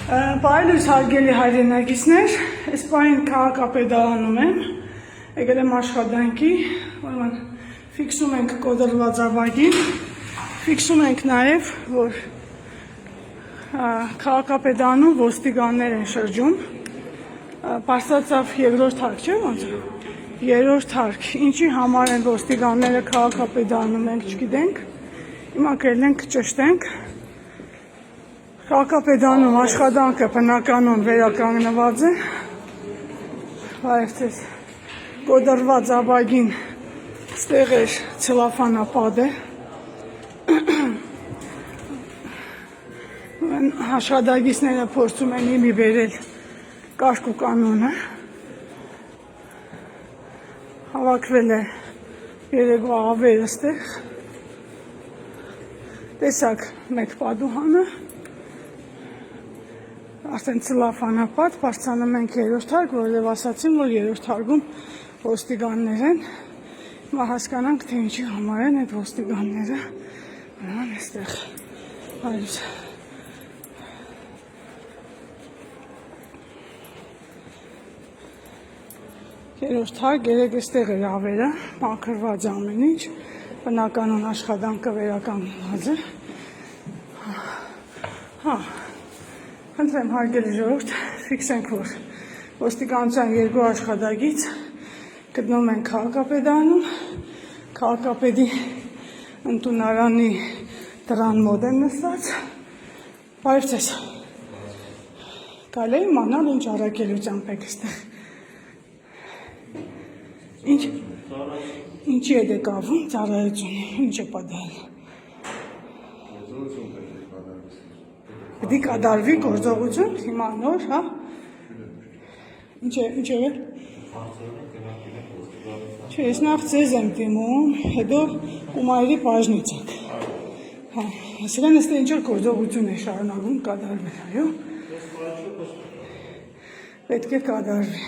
Պայլույս հարգելի հայրենակիցներ, այս պահին քաղաքապետարանում եմ, եկել եմ աշխատանքի, ուրեմն ֆիքսում ենք կոդրված ավագին, ֆիքսում ենք նաև, որ քաղաքապետարանում ոստիկաններ են շրջում, պարզացավ երկրորդ հարկ չէ ոնց, երրորդ հարկ, ինչի համար են ոստիկանները քաղաքապետարանում ենք չգիտենք, հիմա կերնենք ճշտենք, Քաղաքապետարանում աշխատանքը բնականon վերականգնված է, հայրցես կոդրված ավագին ստեղ էր ցելոֆանապատ է, աշխատակիցները փորձում են իմի բերել կարգ ու կանոնը, հավաքվել է երեկվա ավերը ստեղ, տեսակ մեկ պատուհանը, Արդեն ցելոֆանապատ, բարձրանում ենք երրորդ հարկ, որովհետև ասացին, որ երրորդ հարկում ոստիկաններ են, հիմա հասկանանք, թե ինչի համար են այդ ոստիկանները, ուրեմն այստեղ հայրս։ Երրորդ հարկ, երեք այստեղ էր ավերը, մաքրված ամեն ինչ, բնականon աշխատանքը վերականգնված է։ Խնդրեմ հարգելի ժողովուրդ, ֆիքսենք, որ ոստիկանության երկու աշխատակից գտնվում են քաղաքապետարանում, քաղաքապետի ընդունարանի դռան մոտ են նստած, բարև կարելի է իմանալ ինչ առաքելությամբ եք այստեղ։ Ինչի եք եկավում ծառայություն, ինչ է պատահել։ Պետք է կատարվի գործողություն, հիմա նոր, հա։ Ինչ է։ Չէ, ես նախ ձեզ եմ դիմում, հետո Կումայրի բաժնից եք։ Հա, ասեն այստեղ ինչ որ գործողություն է շարունակվում կատարվել, այո։ Պետք է կատարվի։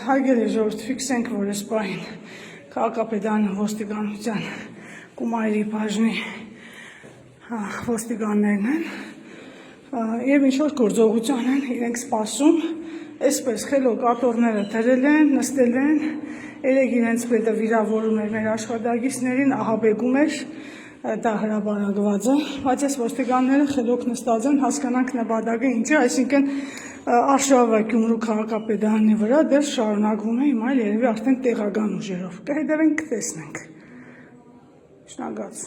Հարգելի ժողովուրդ, ֆիքսենք, որ այս պահին քաղաքապետարանի ոստիկանության Կումայրի բաժնի ոստիկաններն են և ինչ-որ գործողություն են, իրենք սպասում, այսպես խելոկատորները դրել են, նստել են, երեք իրենց պետը վիրավորում էր մեր աշխատակիցներին, ահաբեկում էր, դա հրապարակված է, բայց այս ոստիկանները խելոք նստած են, հասկանանք նպատակը ինչ է, այսինքն արշավը Գյումրու քաղաքապետարանի վրա դեռ շարունակվում է, հիմա երևի արդեն տեղական ուժերով, կհետևենք, կտեսնենք։ Շնորհակալություն։